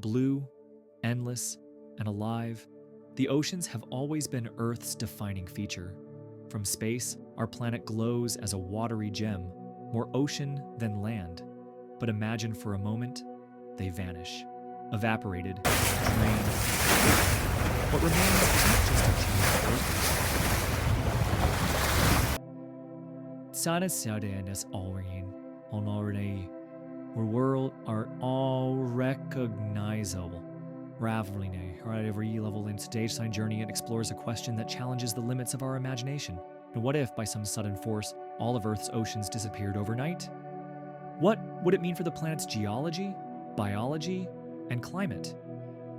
Blue, endless, and alive, the oceans have always been Earth's defining feature. From space, our planet glows as a watery gem, more ocean than land. But imagine for a moment, they vanish, evaporated, drained. What remains isn't just a chain of earth. Sana Sadenas Alrin, Honorine, where world are all recognizable. Raveling, at every level in stage sign journey, it explores a question that challenges the limits of our imagination. And what if, by some sudden force, all of Earth's oceans disappeared overnight? What would it mean for the planet's geology, biology, and climate?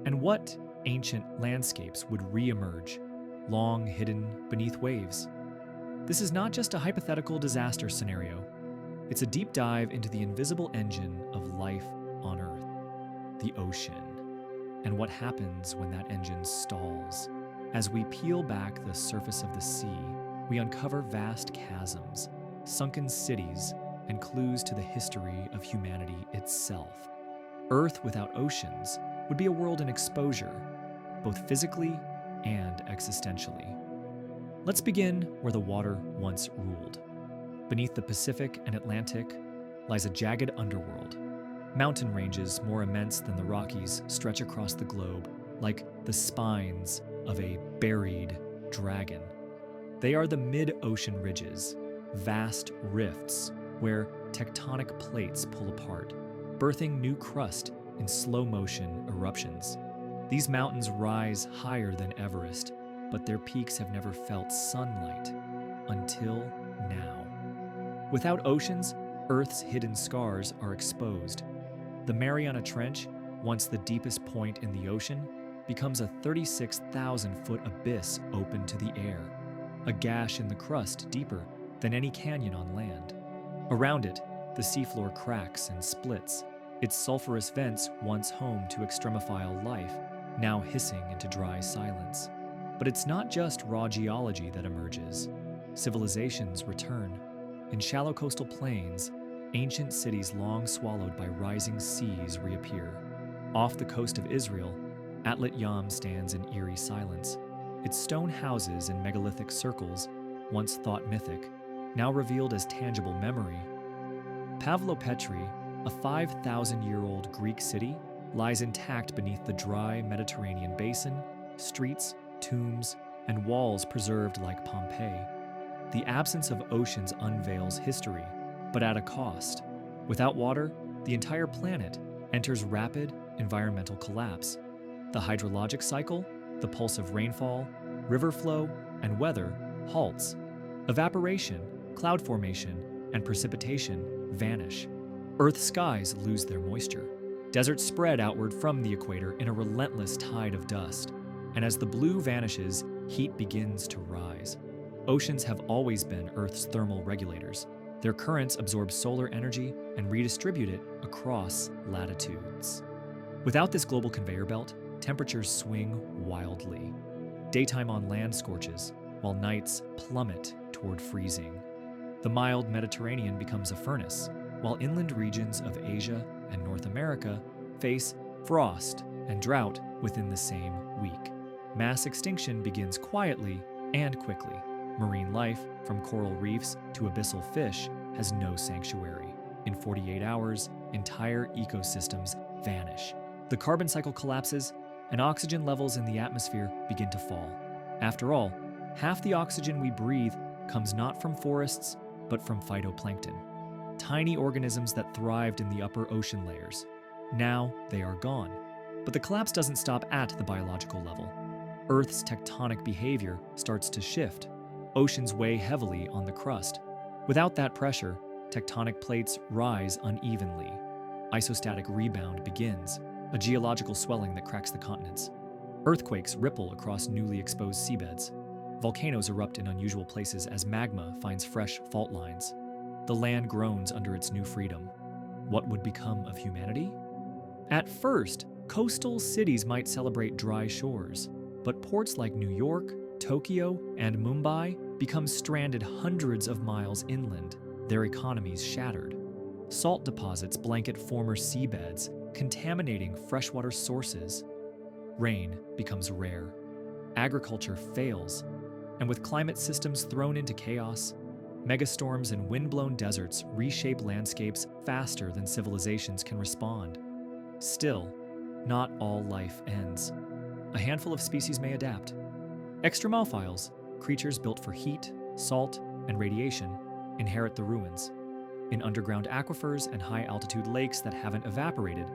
And what ancient landscapes would re-emerge, long hidden beneath waves? This is not just a hypothetical disaster scenario. It's a deep dive into the invisible engine of life on Earth, the ocean, and what happens when that engine stalls. As we peel back the surface of the sea, we uncover vast chasms, sunken cities, and clues to the history of humanity itself. Earth without oceans would be a world in exposure, both physically and existentially. Let's begin where the water once ruled. Beneath the Pacific and Atlantic lies a jagged underworld. Mountain ranges more immense than the Rockies stretch across the globe like the spines of a buried dragon. They are the mid-ocean ridges, vast rifts where tectonic plates pull apart, birthing new crust in slow-motion eruptions. These mountains rise higher than Everest, but their peaks have never felt sunlight until now. Without oceans, Earth's hidden scars are exposed. The Mariana Trench, once the deepest point in the ocean, becomes a 36,000-foot abyss open to the air, a gash in the crust deeper than any canyon on land. Around it, the seafloor cracks and splits, its sulfurous vents once home to extremophile life, now hissing into dry silence. But it's not just raw geology that emerges. Civilizations return. In shallow coastal plains, ancient cities long swallowed by rising seas reappear. Off the coast of Israel, Atlat Yam stands in eerie silence. Its stone houses and megalithic circles, once thought mythic, now revealed as tangible memory. Pavlopetri, a 5,000-year-old Greek city, lies intact beneath the dry Mediterranean basin, streets, tombs, and walls preserved like Pompeii. The absence of oceans unveils history, but at a cost. Without water, the entire planet enters rapid environmental collapse. The hydrologic cycle, the pulse of rainfall, river flow, and weather halts. Evaporation, cloud formation, and precipitation vanish. Earth's skies lose their moisture. Deserts spread outward from the equator in a relentless tide of dust. And as the blue vanishes, heat begins to rise. Oceans have always been Earth's thermal regulators. Their currents absorb solar energy and redistribute it across latitudes. Without this global conveyor belt, temperatures swing wildly. Daytime on land scorches, while nights plummet toward freezing. The mild Mediterranean becomes a furnace, while inland regions of Asia and North America face frost and drought within the same week. Mass extinction begins quietly and quickly. Marine life, from coral reefs to abyssal fish, has no sanctuary. In 48 hours, entire ecosystems vanish. The carbon cycle collapses, and oxygen levels in the atmosphere begin to fall. After all, half the oxygen we breathe comes not from forests, but from phytoplankton, tiny organisms that thrived in the upper ocean layers. Now they are gone. But the collapse doesn't stop at the biological level. Earth's tectonic behavior starts to shift. Oceans weigh heavily on the crust. Without that pressure, tectonic plates rise unevenly. Isostatic rebound begins, a geological swelling that cracks the continents. Earthquakes ripple across newly exposed seabeds. Volcanoes erupt in unusual places as magma finds fresh fault lines. The land groans under its new freedom. What would become of humanity? At first, coastal cities might celebrate dry shores, but ports like New York, Tokyo, and Mumbai become stranded hundreds of miles inland, their economies shattered. Salt deposits blanket former seabeds, contaminating freshwater sources. Rain becomes rare. Agriculture fails. And with climate systems thrown into chaos, megastorms and wind-blown deserts reshape landscapes faster than civilizations can respond. Still, not all life ends. A handful of species may adapt. Extremophiles, creatures built for heat, salt, and radiation, inherit the ruins. In underground aquifers and high-altitude lakes that haven't evaporated,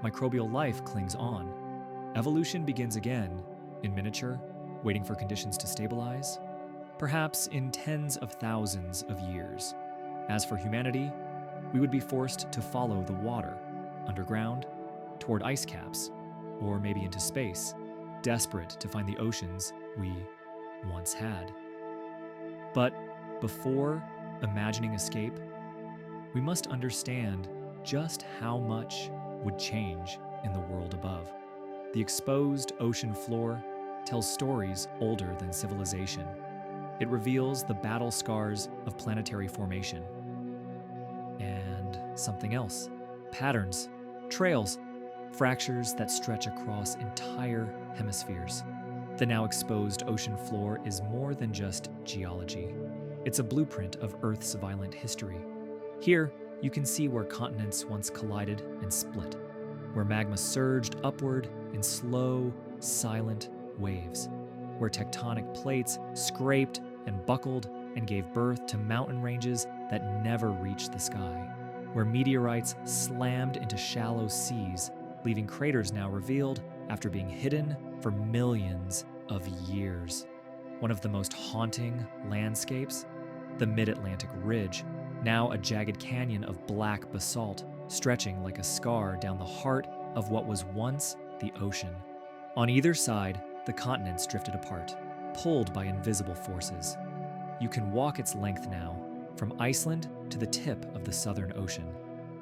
microbial life clings on. Evolution begins again, in miniature, waiting for conditions to stabilize, perhaps in tens of thousands of years. As for humanity, we would be forced to follow the water, underground, toward ice caps, or maybe into space, desperate to find the oceans we once had. But before imagining escape, we must understand just how much would change in the world above. The exposed ocean floor tells stories older than civilization. It reveals the battle scars of planetary formation. And something else. Patterns, trails, fractures that stretch across entire hemispheres. The now exposed ocean floor is more than just geology. It's a blueprint of Earth's violent history. Here, you can see where continents once collided and split, where magma surged upward in slow, silent waves, where tectonic plates scraped and buckled and gave birth to mountain ranges that never reached the sky, where meteorites slammed into shallow seas, leaving craters now revealed after being hidden for millions of years. One of the most haunting landscapes, the Mid-Atlantic Ridge, now a jagged canyon of black basalt, stretching like a scar down the heart of what was once the ocean. On either side, the continents drifted apart, pulled by invisible forces. You can walk its length now, from Iceland to the tip of the Southern Ocean,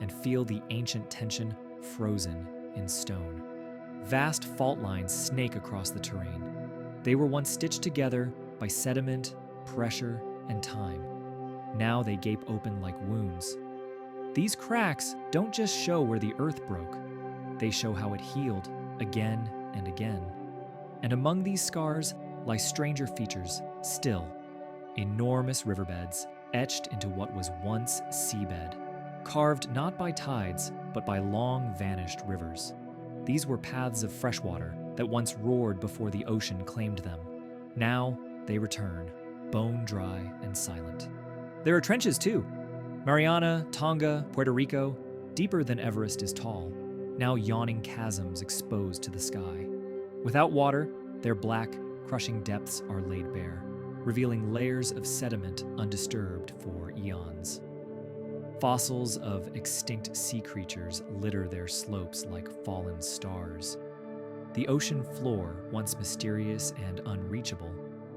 and feel the ancient tension frozen in stone. Vast fault lines snake across the terrain. They were once stitched together by sediment, pressure, and time. Now they gape open like wounds. These cracks don't just show where the earth broke. They show how it healed again and again. And among these scars lie stranger features still. Enormous riverbeds etched into what was once seabed, carved not by tides, but by long-vanished rivers. These were paths of freshwater that once roared before the ocean claimed them. Now they return, bone-dry and silent. There are trenches too. Mariana, Tonga, Puerto Rico, deeper than Everest is tall, now yawning chasms exposed to the sky. Without water, their black, crushing depths are laid bare, revealing layers of sediment undisturbed for eons. Fossils of extinct sea creatures litter their slopes like fallen stars. The ocean floor, once mysterious and unreachable,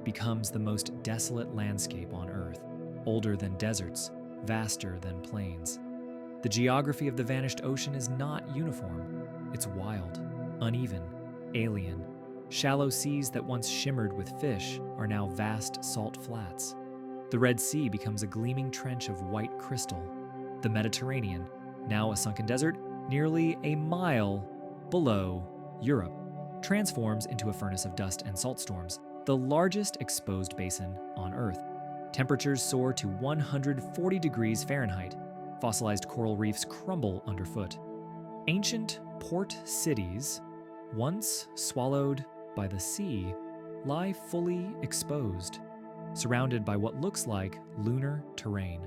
becomes the most desolate landscape on Earth, older than deserts, vaster than plains. The geography of the vanished ocean is not uniform. It's wild, uneven, alien. Shallow seas that once shimmered with fish are now vast salt flats. The Red Sea becomes a gleaming trench of white crystal. The Mediterranean, now a sunken desert nearly a mile below Europe, transforms into a furnace of dust and salt storms, the largest exposed basin on Earth. Temperatures soar to 140 degrees Fahrenheit. Fossilized coral reefs crumble underfoot. Ancient port cities, once swallowed by the sea, lie fully exposed, surrounded by what looks like lunar terrain.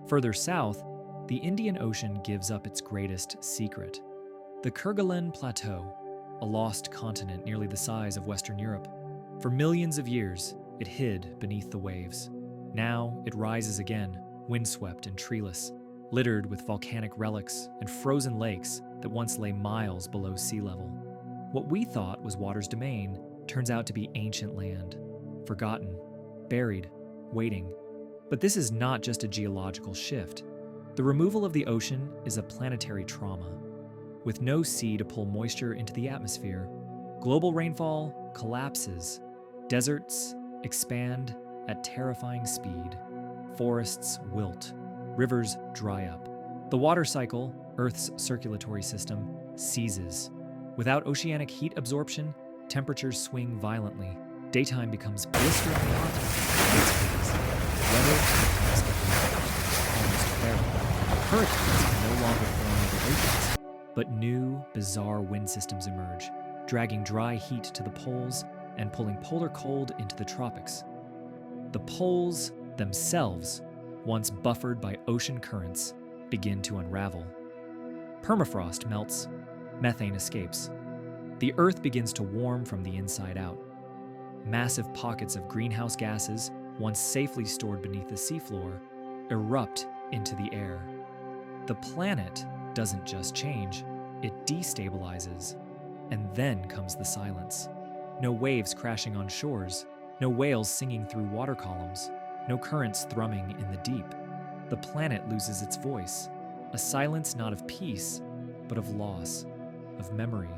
Further south, the Indian Ocean gives up its greatest secret. The Kerguelen Plateau, a lost continent nearly the size of Western Europe. For millions of years, it hid beneath the waves. Now it rises again, windswept and treeless, littered with volcanic relics and frozen lakes that once lay miles below sea level. What we thought was water's domain turns out to be ancient land, forgotten, buried, waiting. But this is not just a geological shift. The removal of the ocean is a planetary trauma. With no sea to pull moisture into the atmosphere, global rainfall collapses, deserts expand at terrifying speed, forests wilt, rivers dry up. The water cycle, Earth's circulatory system, ceases. Without oceanic heat absorption, temperatures swing violently. Daytime becomes blisteringly hot, nights freeze. Weather becomes almost bearable. Hurricanes can no longer form over oceans, but new, bizarre wind systems emerge, dragging dry heat to the poles and pulling polar cold into the tropics. The poles themselves, once buffered by ocean currents, begin to unravel. Permafrost melts, methane escapes. The Earth begins to warm from the inside out. Massive pockets of greenhouse gases, once safely stored beneath the seafloor, erupt into the air. The planet doesn't just change, it destabilizes. And then comes the silence. No waves crashing on shores, no whales singing through water columns, no currents thrumming in the deep. The planet loses its voice, a silence not of peace, but of loss, of memory,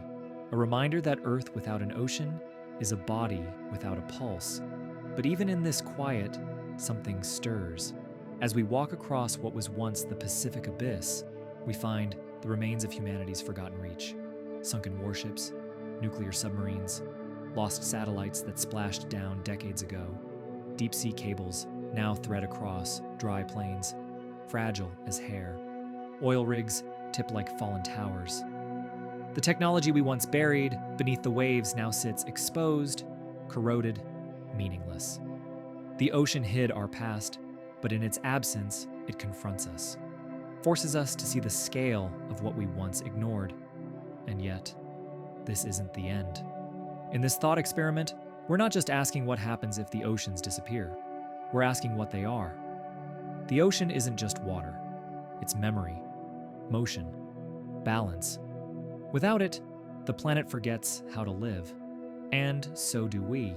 a reminder that Earth without an ocean is a body without a pulse. But even in this quiet, something stirs. As we walk across what was once the Pacific abyss, we find the remains of humanity's forgotten reach. Sunken warships, nuclear submarines, lost satellites that splashed down decades ago, deep-sea cables now thread across dry plains, fragile as hair, oil rigs tipped like fallen towers. The technology we once buried beneath the waves now sits exposed, corroded, meaningless. The ocean hid our past, but in its absence, it confronts us, forces us to see the scale of what we once ignored. And yet, this isn't the end. In this thought experiment, we're not just asking what happens if the oceans disappear. We're asking what they are. The ocean isn't just water. It's memory, motion, balance. Without it, the planet forgets how to live. And so do we.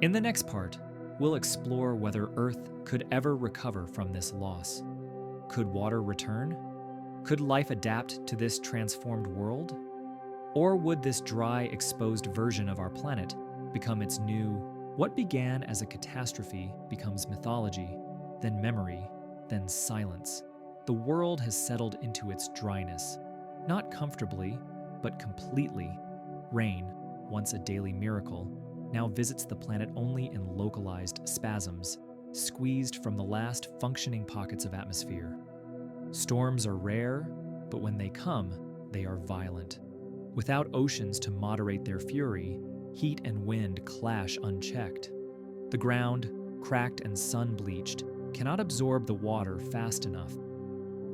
In the next part, we'll explore whether Earth could ever recover from this loss. Could water return? Could life adapt to this transformed world? Or would this dry, exposed version of our planet become its new, what began as a catastrophe becomes mythology, then memory, then silence? The world has settled into its dryness, not comfortably, but completely. Rain, once a daily miracle, now visits the planet only in localized spasms, squeezed from the last functioning pockets of atmosphere. Storms are rare, but when they come, they are violent. Without oceans to moderate their fury, heat and wind clash unchecked. The ground, cracked and sun-bleached, cannot absorb the water fast enough.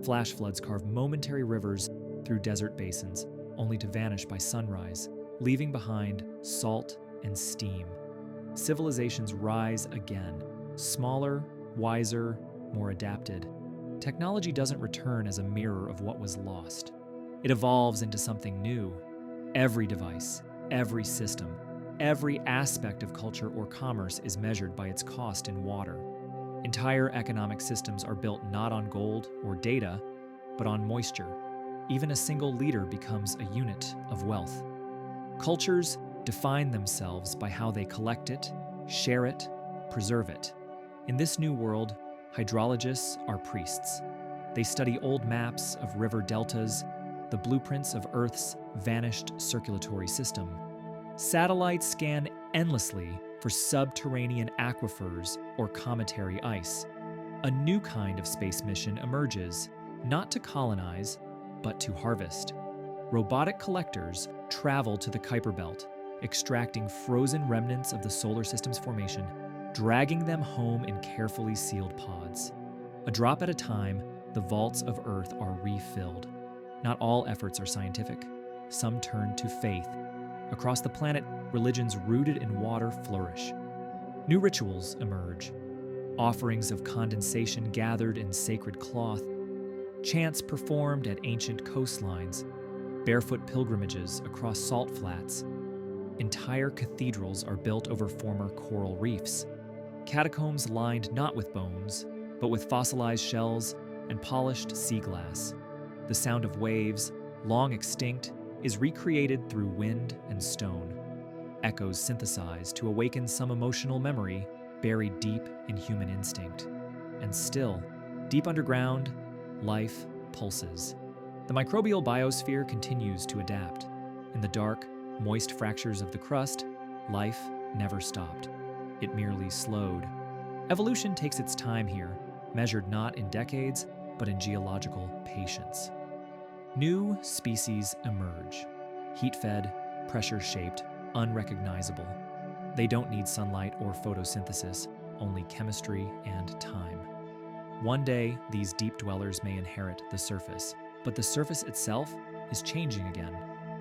Flash floods carve momentary rivers through desert basins, only to vanish by sunrise, leaving behind salt and steam. Civilizations rise again, smaller, wiser, more adapted. Technology doesn't return as a mirror of what was lost. It evolves into something new. Every device, every system, every aspect of culture or commerce is measured by its cost in water. Entire economic systems are built not on gold or data, but on moisture. Even a single liter becomes a unit of wealth. Cultures define themselves by how they collect it, share it, preserve it. In this new world, hydrologists are priests. They study old maps of river deltas, the blueprints of Earth's vanished circulatory system. Satellites scan endlessly for subterranean aquifers or cometary ice. A new kind of space mission emerges, not to colonize, but to harvest. Robotic collectors travel to the Kuiper Belt, extracting frozen remnants of the solar system's formation, dragging them home in carefully sealed pods. A drop at a time, the vaults of Earth are refilled. Not all efforts are scientific. Some turn to faith. Across the planet, religions rooted in water flourish. New rituals emerge. Offerings of condensation gathered in sacred cloth, chants performed at ancient coastlines, barefoot pilgrimages across salt flats. Entire cathedrals are built over former coral reefs. Catacombs lined not with bones, but with fossilized shells and polished sea glass. The sound of waves, long extinct, is recreated through wind and stone. Echoes synthesized to awaken some emotional memory buried deep in human instinct. And still, deep underground, life pulses. The microbial biosphere continues to adapt. In the dark, moist fractures of the crust, life never stopped. It merely slowed. Evolution takes its time here, measured not in decades, but in geological patience. New species emerge, heat-fed, pressure-shaped, unrecognizable. They don't need sunlight or photosynthesis, only chemistry and time. One day, these deep dwellers may inherit the surface, but the surface itself is changing again.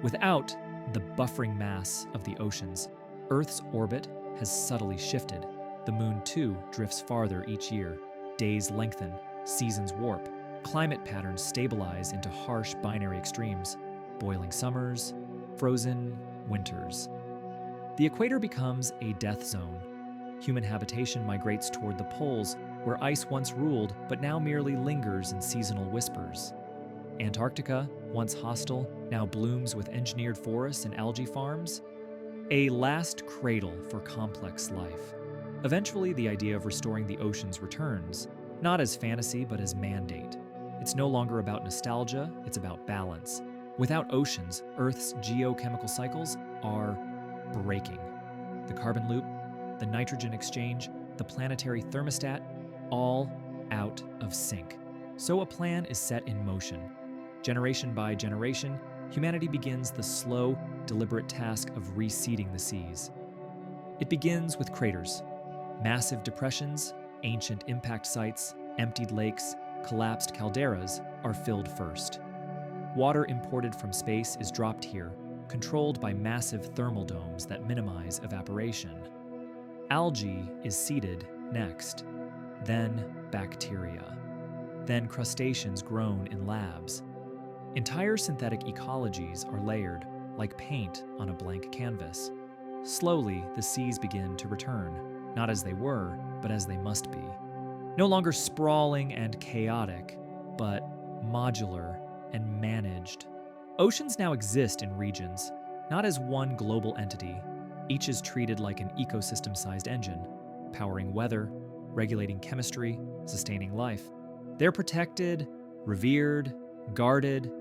Without the buffering mass of the oceans, Earth's orbit has subtly shifted. The moon, too, drifts farther each year. Days lengthen, seasons warp, climate patterns stabilize into harsh binary extremes, boiling summers, frozen winters. The equator becomes a death zone. Human habitation migrates toward the poles, where ice once ruled but now merely lingers in seasonal whispers. Antarctica, once hostile, now blooms with engineered forests and algae farms. A last cradle for complex life. Eventually, the idea of restoring the oceans returns, not as fantasy but as mandate. It's no longer about nostalgia, it's about balance. Without oceans, Earth's geochemical cycles are breaking. The carbon loop, the nitrogen exchange, the planetary thermostat, all out of sync. So a plan is set in motion. Generation by generation, humanity begins the slow, deliberate task of reseeding the seas. It begins with craters. Massive depressions, ancient impact sites, emptied lakes, collapsed calderas are filled first. Water imported from space is dropped here, controlled by massive thermal domes that minimize evaporation. Algae is seeded next, then bacteria, then crustaceans grown in labs. Entire synthetic ecologies are layered, like paint on a blank canvas. Slowly, the seas begin to return, not as they were, but as they must be. No longer sprawling and chaotic, but modular and managed. Oceans now exist in regions, not as one global entity. Each is treated like an ecosystem-sized engine, powering weather, regulating chemistry, sustaining life. They're protected, revered, guarded.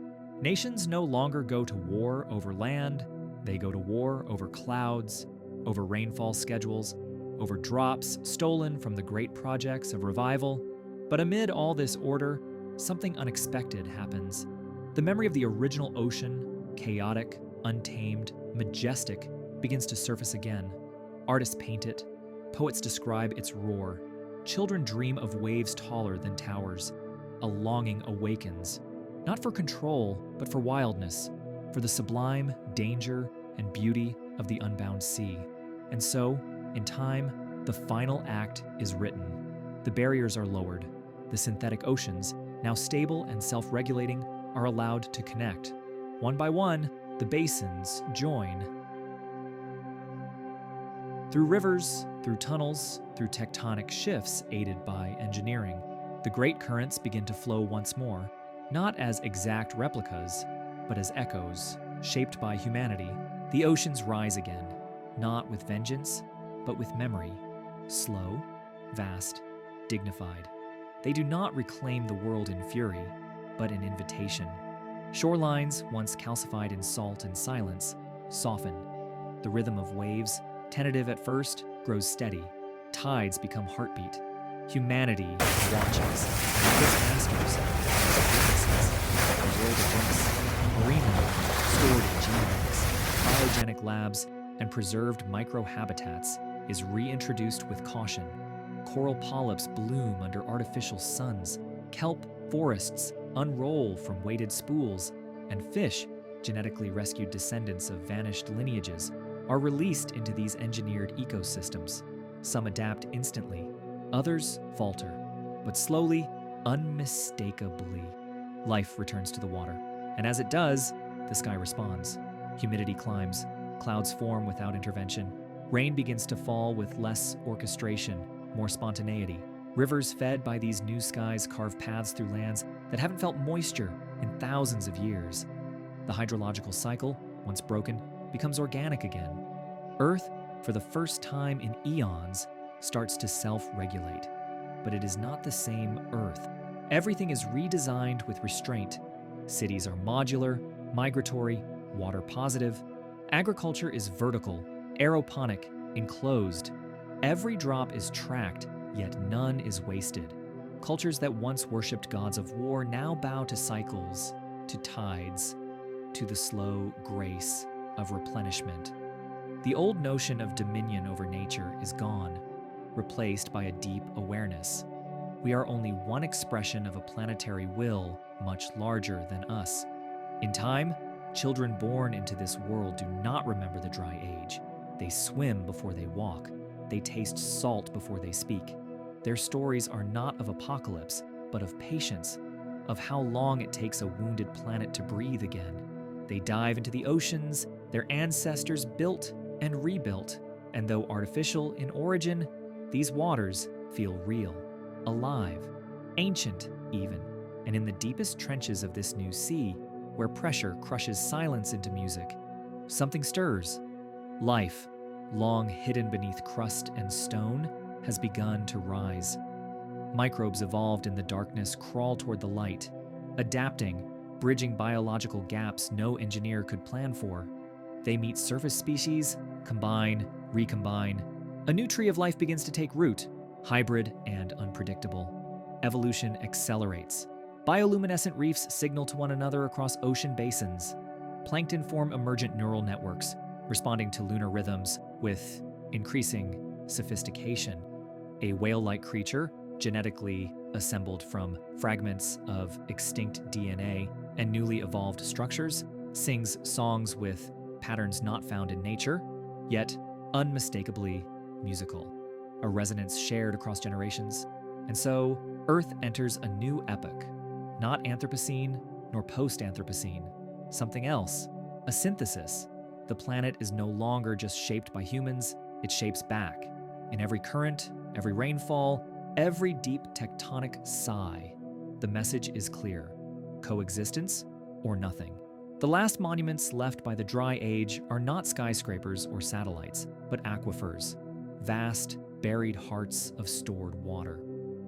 Nations no longer go to war over land, they go to war over clouds, over rainfall schedules, over drops stolen from the great projects of revival. But amid all this order, something unexpected happens. The memory of the original ocean, chaotic, untamed, majestic, begins to surface again. Artists paint it, poets describe its roar. Children dream of waves taller than towers. A longing awakens, not for control, but for wildness, for the sublime danger and beauty of the unbound sea. And so, in time, the final act is written. The barriers are lowered. The synthetic oceans, now stable and self-regulating, are allowed to connect. One by one, the basins join. Through rivers, through tunnels, through tectonic shifts aided by engineering, the great currents begin to flow once more, not as exact replicas, but as echoes, shaped by humanity. The oceans rise again, not with vengeance, but with memory. Slow, vast, dignified. They do not reclaim the world in fury, but in invitation. Shorelines, once calcified in salt and silence, soften. The rhythm of waves, tentative at first, grows steady. Tides become heartbeat. Humanity watches, not as masters, but as witnesses. A world of drinks, marine life, stored in geobanks, biogenic labs, and preserved microhabitats is reintroduced with caution. Coral polyps bloom under artificial suns. Kelp forests unroll from weighted spools, and fish, genetically rescued descendants of vanished lineages, are released into these engineered ecosystems. Some adapt instantly, others falter, but slowly, unmistakably, life returns to the water. And as it does, the sky responds. Humidity climbs, clouds form without intervention. Rain begins to fall with less orchestration, more spontaneity. Rivers fed by these new skies carve paths through lands that haven't felt moisture in thousands of years. The hydrological cycle, once broken, becomes organic again. Earth, for the first time in eons, starts to self-regulate. But it is not the same Earth. Everything is redesigned with restraint. Cities are modular, migratory, water positive. Agriculture is vertical, aeroponic, enclosed. Every drop is tracked, yet none is wasted. Cultures that once worshipped gods of war now bow to cycles, to tides, to the slow grace of replenishment. The old notion of dominion over nature is gone, replaced by a deep awareness. We are only one expression of a planetary will much larger than us. In time, children born into this world do not remember the dry age. They swim before they walk. They taste salt before they speak. Their stories are not of apocalypse, but of patience, of how long it takes a wounded planet to breathe again. They dive into the oceans their ancestors built and rebuilt, and though artificial in origin, these waters feel real, alive, ancient even, and in the deepest trenches of this new sea, where pressure crushes silence into music, something stirs. Life, long hidden beneath crust and stone, has begun to rise. Microbes evolved in the darkness crawl toward the light, adapting, bridging biological gaps no engineer could plan for. They meet surface species, combine, recombine. A new tree of life begins to take root, hybrid and unpredictable. Evolution accelerates. Bioluminescent reefs signal to one another across ocean basins. Plankton form emergent neural networks, responding to lunar rhythms with increasing sophistication. A whale-like creature, genetically assembled from fragments of extinct DNA and newly evolved structures, sings songs with patterns not found in nature, yet unmistakably musical, a resonance shared across generations. And so, Earth enters a new epoch, not Anthropocene nor post-Anthropocene, something else, a synthesis. The planet is no longer just shaped by humans, it shapes back. In every current, every rainfall, every deep tectonic sigh, the message is clear: coexistence or nothing. The last monuments left by the dry age are not skyscrapers or satellites, but aquifers, vast, buried hearts of stored water.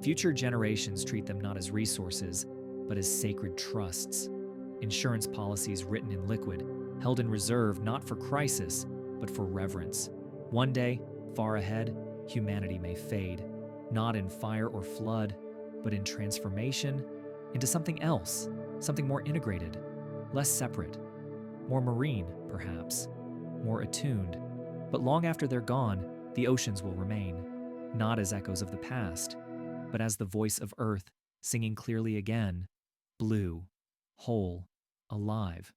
Future generations treat them not as resources, but as sacred trusts, insurance policies written in liquid, held in reserve not for crisis, but for reverence. One day, far ahead, humanity may fade, not in fire or flood, but in transformation into something else, something more integrated, less separate, more marine, perhaps, more attuned. But long after they're gone, the oceans will remain, not as echoes of the past, but as the voice of Earth singing clearly again, blue, whole, alive.